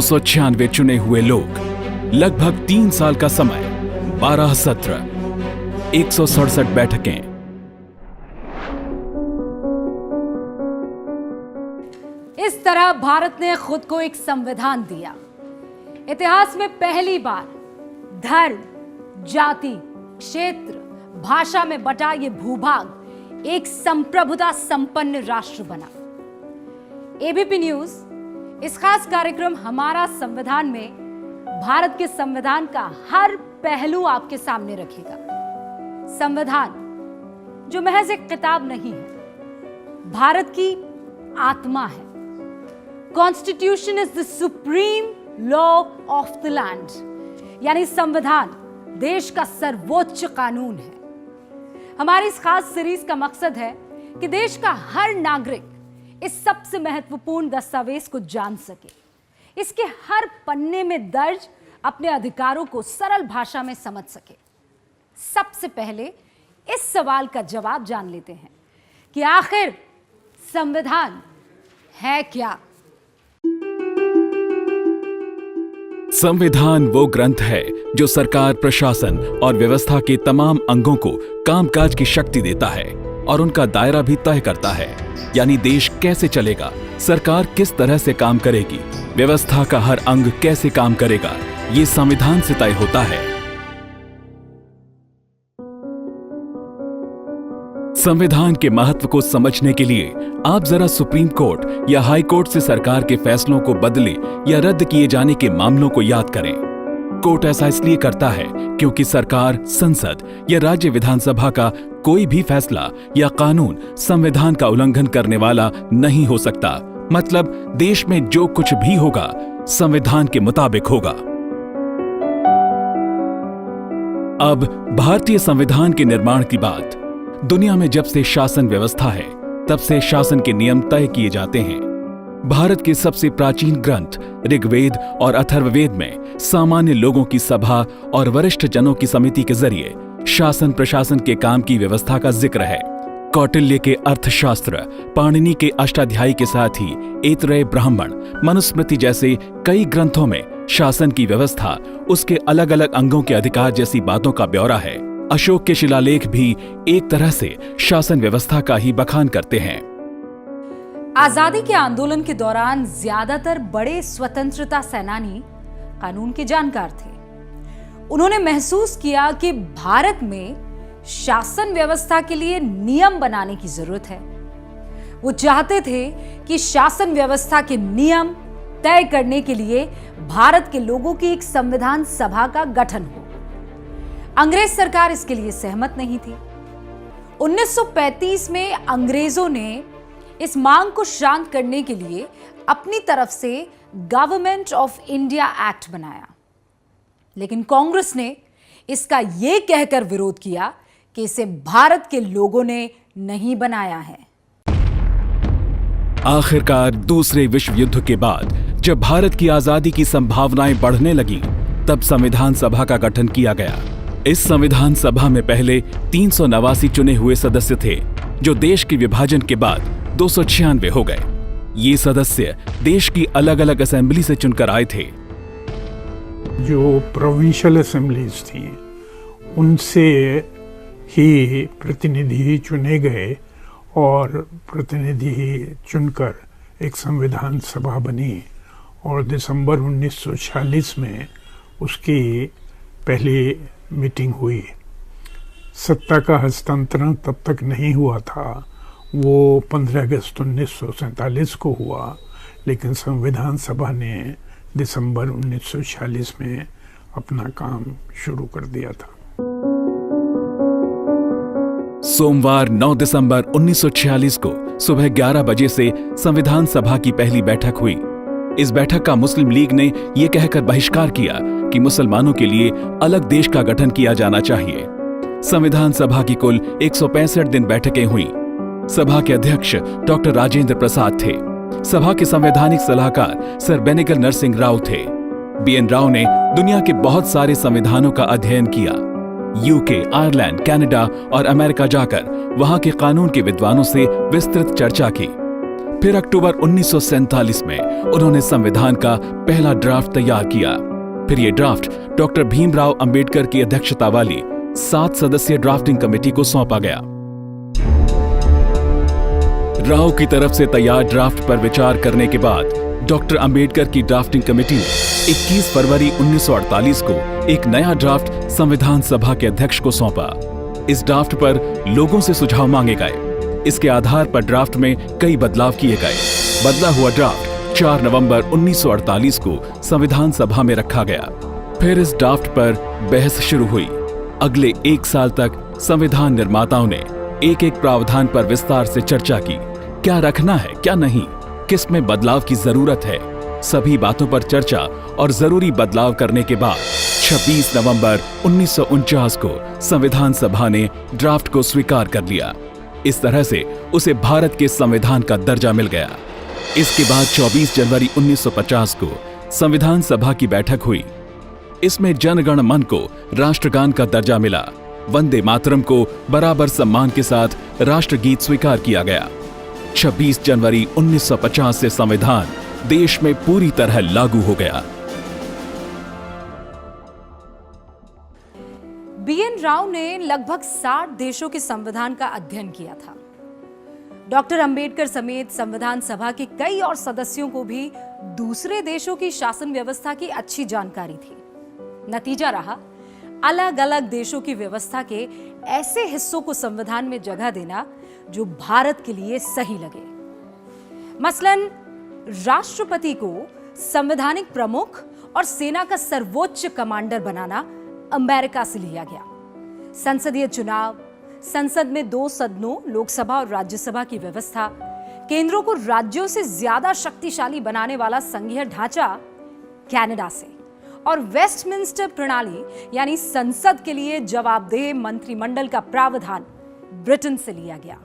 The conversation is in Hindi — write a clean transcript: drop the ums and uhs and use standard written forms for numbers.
296 चुने हुए लोग, लगभग 3 साल का समय, 12 सत्र, 167 बैठकें। इस तरह भारत ने खुद को एक संविधान दिया। इतिहास में पहली बार धर्म, जाति, क्षेत्र, भाषा में बटा ये भूभाग एक संप्रभुता संपन्न राष्ट्र बना। एबीपी न्यूज इस खास कार्यक्रम हमारा संविधान में भारत के संविधान का हर पहलू आपके सामने रखेगा। संविधान जो महज एक किताब नहीं है, भारत की आत्मा है। Constitution is the supreme law of the land, यानी संविधान देश का सर्वोच्च कानून है। हमारी इस खास सीरीज का मकसद है कि देश का हर नागरिक इस सबसे महत्वपूर्ण दस्तावेज को जान सके, इसके हर पन्ने में दर्ज अपने अधिकारों को सरल भाषा में समझ सके। सबसे पहले इस सवाल का जवाब जान लेते हैं कि आखिर संविधान है क्या? संविधान वो ग्रंथ है जो सरकार, प्रशासन और व्यवस्था के तमाम अंगों को कामकाज की शक्ति देता है और उनका दायरा भी तय करता है। यानी देश कैसे चलेगा, सरकार किस तरह से काम करेगी, व्यवस्था का हर अंग कैसे काम करेगा, ये संविधान से तय होता है। संविधान के महत्व को समझने के लिए आप जरा सुप्रीम कोर्ट या हाई कोर्ट से सरकार के फैसलों को बदले या रद्द किए जाने के मामलों को याद करें। कोर्ट ऐसा इसलिए करता है क्योंकि सरकार, संसद या राज्य विधानसभा का कोई भी फैसला या कानून संविधान का उल्लंघन करने वाला नहीं हो सकता। मतलब देश में जो कुछ भी होगा संविधान के मुताबिक होगा। अब भारतीय संविधान के निर्माण की बात। दुनिया में जब से शासन व्यवस्था है तब से शासन के नियम तय किए जाते हैं। भारत के सबसे प्राचीन ग्रंथ ऋग्वेद और अथर्ववेद में सामान्य लोगों की सभा और वरिष्ठ जनों की समिति के जरिए शासन प्रशासन के काम की व्यवस्था का जिक्र है। कौटिल्य के अर्थशास्त्र, पाणिनि के अष्टाध्यायी के साथ ही ऐतरेय ब्राह्मण, मनुस्मृति जैसे कई ग्रंथों में शासन की व्यवस्था, उसके अलग अलग अंगों के अधिकार जैसी बातों का ब्यौरा है। अशोक के शिलालेख भी एक तरह से शासन व्यवस्था का ही बखान करते हैं। आजादी के आंदोलन के दौरान ज्यादातर बड़े स्वतंत्रता सेनानी कानून के जानकार थे। उन्होंने महसूस किया कि भारत में शासन व्यवस्था के लिए नियम बनाने की जरूरत है। वो चाहते थे कि शासन व्यवस्था के नियम तय करने के लिए भारत के लोगों की एक संविधान सभा का गठन हो। अंग्रेज सरकार इसके लिए सहमत नहीं थी। 1935 में अंग्रेजों ने इस मांग को शांत करने के लिए अपनी तरफ से गवर्नमेंट ऑफ इंडिया एक्ट बनाया, लेकिन कांग्रेस ने इसका यह कहकर विरोध किया कि इसे भारत के लोगों ने नहीं बनाया है। आखिरकार दूसरे विश्व युद्ध के बाद जब भारत की आजादी की संभावनाएं बढ़ने लगी, तब संविधान सभा का गठन किया गया। इस संविधान सभा में पहले 389 चुने हुए सदस्य थे, जो देश के विभाजन के बाद 296 हो गए। ये सदस्य देश की अलग अलग असेंबली से चुनकर आए थे। जो प्रोविंशियल असेंबलीज थी उनसे ही प्रतिनिधि चुने गए और प्रतिनिधि चुनकर एक संविधान सभा बनी और दिसंबर 1946 में उसकी पहली मीटिंग हुई। सत्ता का हस्तांतरण तब तक नहीं हुआ था, वो 15 अगस्त 1947 को हुआ, लेकिन संविधान सभा ने दिसंबर 1946 में अपना काम शुरू कर दिया था। सोमवार 9 दिसंबर 1946 को सुबह 11 बजे से संविधान सभा की पहली बैठक हुई। इस बैठक का मुस्लिम लीग ने यह कहकर बहिष्कार किया कि मुसलमानों के लिए अलग देश का गठन किया जाना चाहिए। संविधान सभा की कुल 165 दिन बैठकें हुई। सभा के अध्यक्ष डॉक्टर राजेंद्र प्रसाद थे। सभा के संवैधानिक सलाहकार सर बेनेगल नरसिंह राव थे। बीएन राव ने दुनिया के बहुत सारे संविधानों का अध्ययन किया। यूके, आयरलैंड, कनाडा और अमेरिका जाकर वहां के कानून के विद्वानों से विस्तृत चर्चा की। फिर अक्टूबर 1947 में उन्होंने संविधान का पहला ड्राफ्ट तैयार किया। फिर ये ड्राफ्ट डॉक्टर भीमराव अंबेडकर की अध्यक्षता वाली 7 सदस्यीय ड्राफ्टिंग कमेटी को सौंपा गया। राव की तरफ से तैयार ड्राफ्ट पर विचार करने के बाद डॉक्टर अंबेडकर की ड्राफ्टिंग कमेटी ने 21 फरवरी 1948 को एक नया ड्राफ्ट संविधान सभा के अध्यक्ष को सौंपा। इस ड्राफ्ट पर लोगों से सुझाव मांगे गए। इसके आधार पर ड्राफ्ट में कई बदलाव किए गए। बदला हुआ ड्राफ्ट 4 नवंबर 1948 को संविधान सभा में रखा गया। फिर इस ड्राफ्ट पर बहस शुरू हुई। अगले 1 साल तक संविधान निर्माताओं ने एक-एक प्रावधान पर विस्तार से चर्चा की। क्या रखना है, क्या नहीं, किस में बदलाव की जरूरत है। सभी बातों पर चर्चा और जरूरी बदलाव करने के बाद 26 नवंबर 1949 को संविधान सभा ने ड्राफ्ट को स्वीकार कर लिया। इस तरह से उसे भारत के संविधान का दर्जा मिल गया। इसके बाद 24 जनवरी 1950 को संविधान सभा की बैठक हुई। इसमें जन गण मन को राष्ट्रगान का दर्जा मिला। वंदे मातरम को बराबर सम्मान के साथ राष्ट्रगीत स्वीकार किया गया। 26 जनवरी 1950 से संविधान देश में पूरी तरह लागू हो गया। बीएन राव ने लगभग 60 देशों के संविधान का अध्ययन किया था। डॉक्टर अंबेडकर समेत संविधान सभा के कई और सदस्यों को भी दूसरे देशों की शासन व्यवस्था की अच्छी जानकारी थी। नतीजा रहा, अलग अलग देशों की व्यवस्था के ऐसे हिस्सों को संविधान में जगह देना जो भारत के लिए सही लगे। मसलन राष्ट्रपति को संवैधानिक प्रमुख और सेना का सर्वोच्च कमांडर बनाना अमेरिका से लिया गया। संसदीय चुनाव, संसद में 2 सदनों लोकसभा और राज्यसभा की व्यवस्था, केंद्रों को राज्यों से ज्यादा शक्तिशाली बनाने वाला संघीय ढांचा कनाडा से, और वेस्टमिंस्टर प्रणाली यानी संसद के लिए जवाबदेह मंत्रिमंडल का प्रावधान ब्रिटेन से लिया गया।